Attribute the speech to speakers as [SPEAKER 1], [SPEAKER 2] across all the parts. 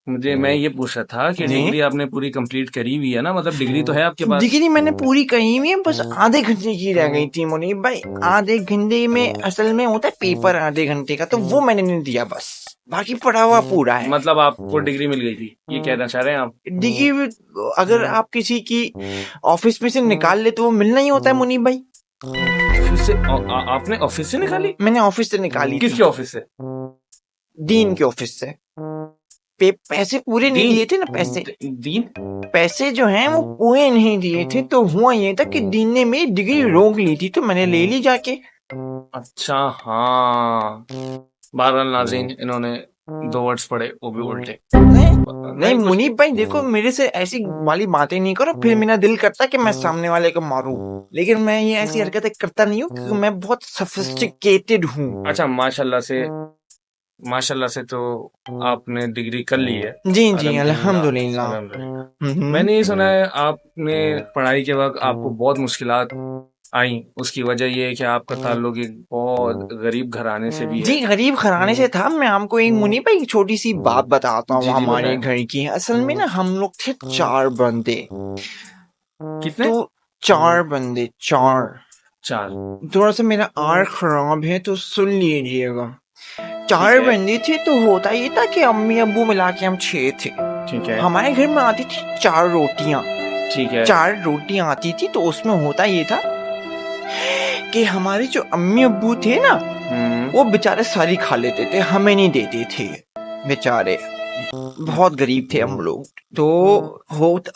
[SPEAKER 1] मैं ये पूछ रहा था कि
[SPEAKER 2] जी।
[SPEAKER 1] डिग्री आपने पूरी कंप्लीट करी हुई है ना, मतलब डिग्री तो है आपके पास?
[SPEAKER 2] डिग्री मैंने पूरी करी हुई है, बस आधे घंटे की रह गई थी मुनीब भाई। आधे घंटे में असल में होता है पेपर आधे घंटे का, तो वो मैंने नहीं दिया, बस बाकी पढ़ा हुआ पूरा है।
[SPEAKER 1] मतलब आपको डिग्री मिल गई थी, ये कहना चाह रहे हैं आप?
[SPEAKER 2] डिग्री अगर आप किसी की ऑफिस में से निकाल ले तो वो मिलना ही होता है मुनीब भाई।
[SPEAKER 1] ऑफिस से आपने ऑफिस से निकाली?
[SPEAKER 2] मैंने ऑफिस से निकाली
[SPEAKER 1] किसके
[SPEAKER 2] थी,
[SPEAKER 1] ऑफिस से?
[SPEAKER 2] दीन के ऑफिस से। पैसे पूरे नहीं
[SPEAKER 1] दीन?
[SPEAKER 2] दिए थे ना, पैसे
[SPEAKER 1] दीन?
[SPEAKER 2] पैसे जो हैं वो पूरे नहीं दिए थे, तो हुआ ये था कि दीन ने मेरी डिग्री रोक ली थी, तो मैंने ले ली जाके।
[SPEAKER 1] अच्छा, हाँ। बहरहाल नाज़रीन, इन्होंने 2 वर्ड्स पढ़े, वो भी उल्टे।
[SPEAKER 2] नहीं
[SPEAKER 1] कुछ
[SPEAKER 2] मुनीब भाई देखो, मेरे से ऐसी वाली बातें नहीं करो, फिर मेरा दिल करता कि मैं सामने वाले को मारूं, लेकिन मैं ये ऐसी हरकतें करता नहीं हूँ क्योंकि मैं बहुत सोफिस्टिकेटेड हूँ।
[SPEAKER 1] अच्छा, माशाल्लाह से तो आपने डिग्री कर ली है।
[SPEAKER 2] जी जी
[SPEAKER 1] अल्हम्दुलिल्लाह,
[SPEAKER 2] अल्हम्दुलिल्लाह।
[SPEAKER 1] अल्हम्दुलिल्लाह। मैंने ये सुना है आपने पढ़ाई के वक्त आपको बहुत मुश्किलात आई, उसकी वजह ये है कि आपका ताल्लुक एक बहुत गरीब घराने से भी है।
[SPEAKER 2] जी गरीब घराने से था। मैं आपको एक मुनीब भाई एक छोटी सी बात बताता हूँ
[SPEAKER 1] जी जी,
[SPEAKER 2] हमारे
[SPEAKER 1] बताएं।
[SPEAKER 2] घर की। असल में ना हम लोग थे 4 बंदे।
[SPEAKER 1] कितने?
[SPEAKER 2] तो 4 बंदे, 4।
[SPEAKER 1] 4?
[SPEAKER 2] थोड़ा सा मेरा आर खराब है तो सुन लीजिएगा।
[SPEAKER 1] ठीक
[SPEAKER 2] 4
[SPEAKER 1] है,
[SPEAKER 2] बंदे थे, तो होता ये था कि अम्मी अब्बू मिला के हम 6 थे।
[SPEAKER 1] ठीक है,
[SPEAKER 2] हमारे घर में आती थी 4 रोटियां।
[SPEAKER 1] ठीक है।
[SPEAKER 2] 4 रोटियां आती थी, तो उसमें होता ये था कि हमारे जो अम्मी अब्बू थे ना, वो बेचारे सारी खा लेते थे, हमें नहीं देते थे बेचारे। बहुत गरीब थे हम लोग। तो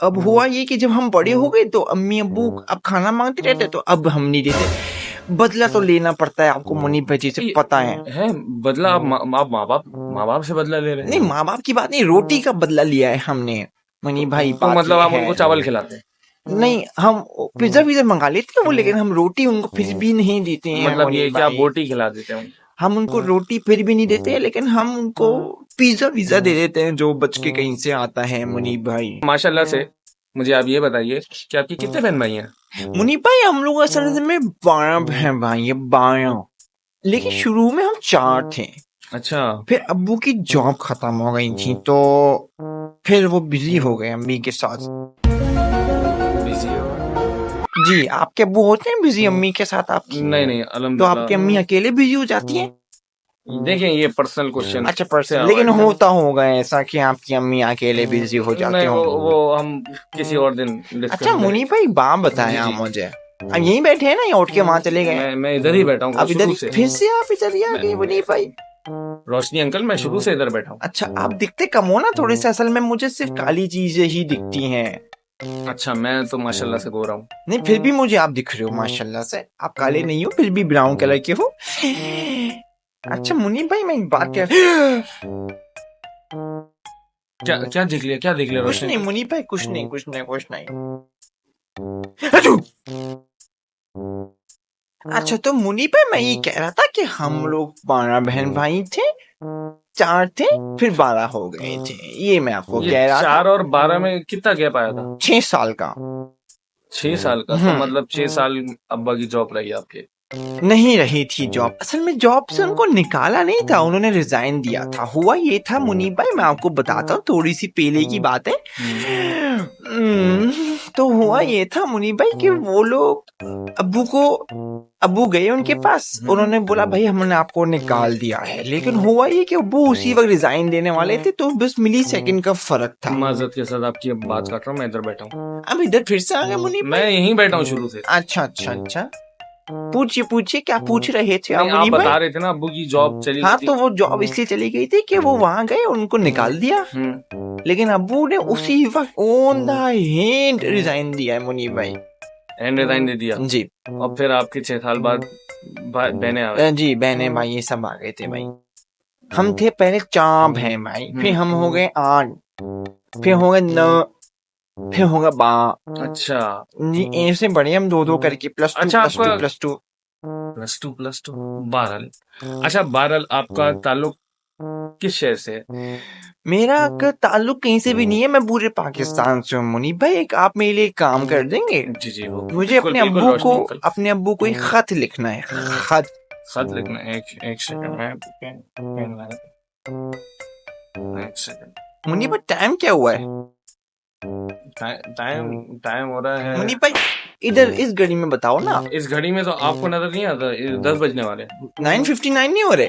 [SPEAKER 2] अब हुआ ये कि जब हम बड़े हो गए तो अम्मी अब्बू अब खाना मांगते रहते, तो अब हम नहीं देते। बदला तो लेना पड़ता है आपको मुनीब भाई, जैसे पता है।
[SPEAKER 1] बदला? आप माँ बाप से बदला ले रहे
[SPEAKER 2] नहीं
[SPEAKER 1] हैं?
[SPEAKER 2] माँ बाप की बात नहीं, रोटी का बदला लिया है हमने मुनीब भाई।
[SPEAKER 1] तो
[SPEAKER 2] बात
[SPEAKER 1] मतलब
[SPEAKER 2] ये
[SPEAKER 1] आप
[SPEAKER 2] है,
[SPEAKER 1] उनको चावल खिलाते हैं?
[SPEAKER 2] नहीं हम पिज्जा विज्जा मंगा लेते हैं वो, लेकिन हम रोटी उनको फिर भी नहीं देते हैं
[SPEAKER 1] मतलब ये
[SPEAKER 2] मुनीब
[SPEAKER 1] कि आप
[SPEAKER 2] भाई।
[SPEAKER 1] बोटी खिला देते हैं?
[SPEAKER 2] हम उनको रोटी फिर भी नहीं देते हैं, लेकिन हम उनको पिज्जा विज्जा दे देते हैं जो बच के कहीं से आता है मुनीब भाई।
[SPEAKER 1] माशाल्लाह से। मुझे आप ये बताइए कि आपके कितने बहन भाई हैं?
[SPEAKER 2] मुनीब भाई हम लोग असल में 12 बहन भाई है, 12। लेकिन शुरू में हम 4 थे।
[SPEAKER 1] अच्छा।
[SPEAKER 2] फिर अब्बू की जॉब खत्म हो गई थी, तो फिर वो बिजी हो गए अम्मी के साथ।
[SPEAKER 1] बिजी हो?
[SPEAKER 2] जी आपके अब्बू होते हैं बिजी अम्मी के साथ आपकी?
[SPEAKER 1] नहीं,
[SPEAKER 2] तो आपकी अम्मी
[SPEAKER 1] अल्हम्दुलिल्लाह।
[SPEAKER 2] अकेले बिजी हो जाती हैं?
[SPEAKER 1] देखें, ये पर्सनल क्वेश्चन
[SPEAKER 2] अच्छा
[SPEAKER 1] से
[SPEAKER 2] पर्सनल, लेकिन
[SPEAKER 1] अवॉइड करें।
[SPEAKER 2] होता होगा ऐसा कि आपकी अम्मी अकेले बिजी हो जाते
[SPEAKER 1] नहीं,
[SPEAKER 2] हो।
[SPEAKER 1] वो हम किसी और दिन डिस्कस
[SPEAKER 2] अच्छा मुनीब
[SPEAKER 1] करेंगे।
[SPEAKER 2] भाई बात
[SPEAKER 1] जी
[SPEAKER 2] बताया
[SPEAKER 1] जी।
[SPEAKER 2] मुझे, अब यहीं बैठे हैं ना या उठ के वहां चले गए?
[SPEAKER 1] मैं इधर ही बैठा हूँ
[SPEAKER 2] अब इधर
[SPEAKER 1] शुरू से।
[SPEAKER 2] फिर से आप इधर ही आ गए मुनीब भाई।
[SPEAKER 1] रोशनी अंकल, मैं शुरू से इधर बैठा हूँ।
[SPEAKER 2] अच्छा आप दिखते कम हो ना थोड़े से, असल में मुझे सिर्फ काली चीजें ही दिखती हैं।
[SPEAKER 1] अच्छा, मैं तो माशाल्लाह से गोरा हूँ।
[SPEAKER 2] नहीं फिर भी मुझे आप दिख रहे हो माशाल्लाह से, आप काले नहीं हो फिर भी ब्राउन कलर के हो। अच्छा मुनीब भाई मैं एक बात कह
[SPEAKER 1] क्या देख लिया, क्या देख लिया
[SPEAKER 2] कुछ
[SPEAKER 1] रोशनी
[SPEAKER 2] नहीं
[SPEAKER 1] अंकल?
[SPEAKER 2] मुनीब भाई, कुछ नहीं। अचू! अच्छा तो मुनीब भाई मैं ये कह रहा था कि हम लोग 12 बहन भाई थे, 4 थे फिर 12 हो गए थे, ये मैं आपको
[SPEAKER 1] ये
[SPEAKER 2] कह रहा था।
[SPEAKER 1] 4 और 12 में कितना गैप आया था?
[SPEAKER 2] 6 साल का।
[SPEAKER 1] 6 साल का? तो मतलब 6 साल अब्बा की जॉब रही आपके?
[SPEAKER 2] नहीं रही थी जॉब, असल में जॉब से उनको निकाला नहीं था, उन्होंने रिजाइन दिया था। हुआ ये था मुनीब भाई, मैं आपको बताता हूँ थोड़ी सी पहले की बात है। तो हुआ ये था मुनीब भाई कि वो लोग अब्बू गए उनके पास, उन्होंने बोला भाई हमने आपको निकाल दिया है, लेकिन हुआ ये कि अब्बू उसी वक्त रिजाइन देने वाले थे, तो बस मिली सेकंड का फर्क था।
[SPEAKER 1] माजरत के साथ आपकी बात काट रहा हूँ, मैं इधर बैठा हूँ।
[SPEAKER 2] अब इधर फिर से आ गए मुनीब
[SPEAKER 1] मैं
[SPEAKER 2] भाई?
[SPEAKER 1] यहीं बैठा हूँ शुरू से।
[SPEAKER 2] अच्छा पूछिए क्या पूछ रहे थे आप
[SPEAKER 1] नहीं, आप
[SPEAKER 2] मुनीब
[SPEAKER 1] बता
[SPEAKER 2] भाई?
[SPEAKER 1] रहे थे ना अब्बू की जॉब चली
[SPEAKER 2] हाँ
[SPEAKER 1] गई
[SPEAKER 2] तो
[SPEAKER 1] थी।
[SPEAKER 2] वो जॉब इसलिए चली गई थी कि वो वहां गए उनको निकाल दिया, लेकिन अब्बू ने उसी वक्त ऑन द हिंट रिजाइन दिया है मुनीब भाई।
[SPEAKER 1] एंड रिजाइन दे दिया?
[SPEAKER 2] जी
[SPEAKER 1] और फिर आपके 6 साल बाद बहने आ गई?
[SPEAKER 2] जी बहने भाई ये सब आ गए थे भाई। हम थे पहले 4 बहन भाई, फिर हम हो गए 8, फिर हो गए 9, फिर हो गए 12।
[SPEAKER 1] अच्छा।
[SPEAKER 2] जी ऐसे बढ़े हम 2-2 करके, +2
[SPEAKER 1] अच्छा,
[SPEAKER 2] +2
[SPEAKER 1] आपका
[SPEAKER 2] +2।
[SPEAKER 1] +2 बहरहाल। अच्छा, बहरहाल आपका ताल्लुक किस शहर से है?
[SPEAKER 2] मेरा ताल्लुक कहीं से भी नहीं है, मैं पूरे पाकिस्तान से हूँ मुनीब भाई। एक आप मेरे लिए एक काम कर देंगे?
[SPEAKER 1] जी वो
[SPEAKER 2] मुझे
[SPEAKER 1] बिल्कुल बिल्कुल रोशनी अंकल।
[SPEAKER 2] अपने अब्बू को एक खत लिखना है, खत।
[SPEAKER 1] खत लिखना? एक सेकंड, मैं पेन ला रहा हूँ। एक सेकंड।
[SPEAKER 2] मुनीब भाई टाइम क्या हुआ है?
[SPEAKER 1] टाइम टाइम हो रहा है।
[SPEAKER 2] मुनीब भाई इधर इस घड़ी में बताओ ना।
[SPEAKER 1] इस घड़ी में तो आपको नजर नहीं आता, 10 बजने वाले हैं।
[SPEAKER 2] 9:59 नहीं हो रहे?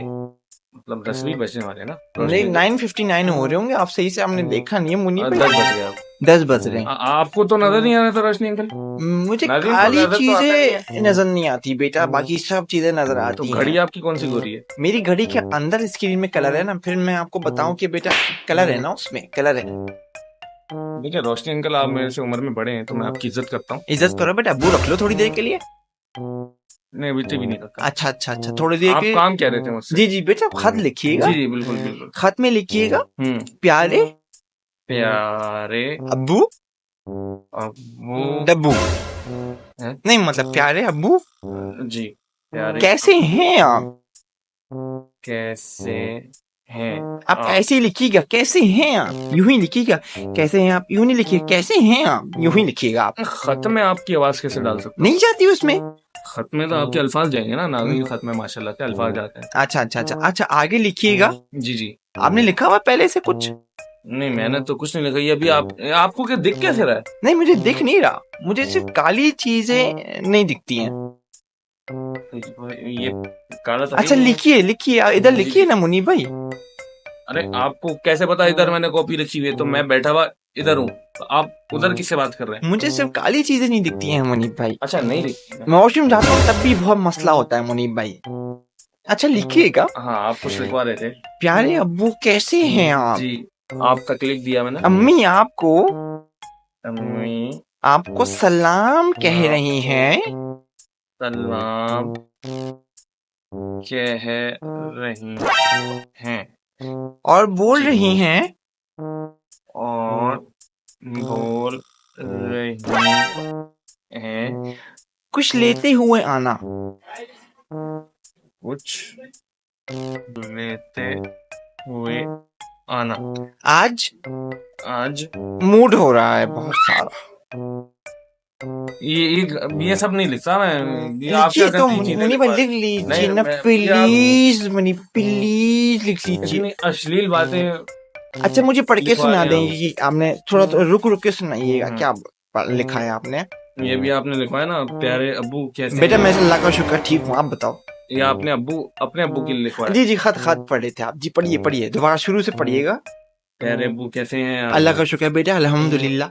[SPEAKER 1] मतलब 10 भी बजने वाले हैं ना।
[SPEAKER 2] नहीं 9:59 हो रहे होंगे, आप सही से हमने देखा नहीं है मुनीब भाई।
[SPEAKER 1] 10 बज गया।
[SPEAKER 2] 10 बज रहे हैं।
[SPEAKER 1] आपको तो नजर नहीं आ रहा था रोशनी अंकल?
[SPEAKER 2] मुझे
[SPEAKER 1] नजर तो
[SPEAKER 2] काली
[SPEAKER 1] नजर तो आता ही
[SPEAKER 2] चीजें नजर नहीं आती बेटा, बाकी सब चीजें नजर
[SPEAKER 1] तो
[SPEAKER 2] आती
[SPEAKER 1] घड़ी
[SPEAKER 2] हैं।
[SPEAKER 1] आपकी कौन सी गोरी है?
[SPEAKER 2] मेरी घड़ी के अंदर स्क्रीन में कलर है ना, फिर मैं आपको बताऊं कि बेटा कलर है ना, उसमें कलर है।
[SPEAKER 1] देखिए रोशनी अंकल, आप मेरे से उम्र में बड़े हैं तो मैं आपकी इज्जत करता हूँ।
[SPEAKER 2] इज्जत करो बेटा, अब्बू रख लो थोड़ी देर के लिए।
[SPEAKER 1] नहीं बिल्कुल भी नहीं करता।
[SPEAKER 2] अच्छा अच्छा अच्छा, थोड़ी देर
[SPEAKER 1] आप
[SPEAKER 2] के।
[SPEAKER 1] काम कह रहे थे मुझसे?
[SPEAKER 2] जी जी बेटा, खत लिखिएगा।
[SPEAKER 1] जी जी बिल्कुल बिल्कुल।
[SPEAKER 2] खत में लिखिएगा
[SPEAKER 1] हम्म।
[SPEAKER 2] प्यारे
[SPEAKER 1] प्यारे
[SPEAKER 2] अब्बू
[SPEAKER 1] अब्बू।
[SPEAKER 2] डब्बू,
[SPEAKER 1] हैं?
[SPEAKER 2] नहीं मतलब प्यारे अब्बू
[SPEAKER 1] जी। प्यारे
[SPEAKER 2] कैसे हैं आप?
[SPEAKER 1] कैसे हैं
[SPEAKER 2] आप ऐसे ही लिखिएगा, कैसे हैं आप, यूं ही लिखिएगा। कैसे हैं आप, यूं नहीं लिखिएगा, कैसे हैं आप, यूं ही लिखिएगा आप।
[SPEAKER 1] खत में आपकी आवाज कैसे डाल सकते
[SPEAKER 2] नहीं जाती उसमें।
[SPEAKER 1] हो? खत में तो आपके अल्फाज जाएंगे ना, नागरिक खत में माशाल्लाह के अल्फाज जाते हैं।
[SPEAKER 2] अच्छा अच्छा अच्छा अच्छा, आगे लिखिएगा।
[SPEAKER 1] जी जी।
[SPEAKER 2] आपने लिखा हुआ पहले से कुछ?
[SPEAKER 1] नहीं मैंने तो कुछ नहीं लिखा। ये अभी आपको क्या दिख कैसे रहा है?
[SPEAKER 2] नहीं मुझे दिख नहीं रहा, मुझे सिर्फ काली चीजें नहीं दिखती हैं।
[SPEAKER 1] ये काला तो
[SPEAKER 2] अच्छा
[SPEAKER 1] नहीं है।
[SPEAKER 2] लिखिए लिखिए, इधर लिखिए ना मुनीब भाई।
[SPEAKER 1] अरे आपको कैसे पता इधर मैंने कॉपी रखी हुई है? तो मैं बैठा हुआ इधर हूँ, तो आप उधर किससे बात कर रहे हैं?
[SPEAKER 2] मुझे सिर्फ काली चीजें नहीं दिखती हैं मुनीब भाई।
[SPEAKER 1] अच्छा नहीं दिखती है।
[SPEAKER 2] मैं वॉशरूम जाता हूँ तब भी बहुत मसला होता है मुनीब भाई। अच्छा लिखिएगा।
[SPEAKER 1] हाँ आप कुछ लिखवा रहे थे।
[SPEAKER 2] प्यारे अब्बू कैसे हैं आप?
[SPEAKER 1] जी आपका क्लिक दिया मैंने।
[SPEAKER 2] अम्मी आपको
[SPEAKER 1] अम्मी
[SPEAKER 2] आपको सलाम कह रही हैं।
[SPEAKER 1] सलाम कह रही हैं
[SPEAKER 2] और बोल रही हैं
[SPEAKER 1] और बोल रही हैं
[SPEAKER 2] कुछ लेते हुए आना।
[SPEAKER 1] कुछ लेते हुए आना।
[SPEAKER 2] आज
[SPEAKER 1] आज
[SPEAKER 2] मूड हो रहा है बहुत सारा।
[SPEAKER 1] ये सब नहीं लिखता मैं। ये आप
[SPEAKER 2] लिखिए
[SPEAKER 1] क्या
[SPEAKER 2] तो
[SPEAKER 1] करती चीजें
[SPEAKER 2] मुनीब भाई,
[SPEAKER 1] लिखवा-
[SPEAKER 2] लिख लीजिए
[SPEAKER 1] नहीं,
[SPEAKER 2] ना
[SPEAKER 1] मैं-
[SPEAKER 2] प्लीज मुनीब, प्लीज लिख लीजिए।
[SPEAKER 1] इतनी अश्लील बातें
[SPEAKER 2] अच्छा मुझे पढ़ के
[SPEAKER 1] लिखवा
[SPEAKER 2] सुना
[SPEAKER 1] रहे हैं
[SPEAKER 2] देंगे कि आपने थोड़ा रुक रुक के सुनाइएगा,
[SPEAKER 1] हम्म।
[SPEAKER 2] क्या लिखा है आपने?
[SPEAKER 1] ये भी आपने लिखवाया ना, प्यारे अब्बू कैसे
[SPEAKER 2] बेटा
[SPEAKER 1] हैं?
[SPEAKER 2] मैं अल्लाह का शुक्र ठीक हूँ, आप बताओ।
[SPEAKER 1] ये आपने अपने अब्बू के लिए लिखवाया?
[SPEAKER 2] जी जी, खत खत पढ़े थे आप जी, पढ़िए पढ़िए, दोबारा शुरू से पढ़िएगा।
[SPEAKER 1] प्यारे अब्बू कैसे हैं आप?
[SPEAKER 2] अल्लाह का शुक्र बेटा, अल्हम्दुलिल्लाह।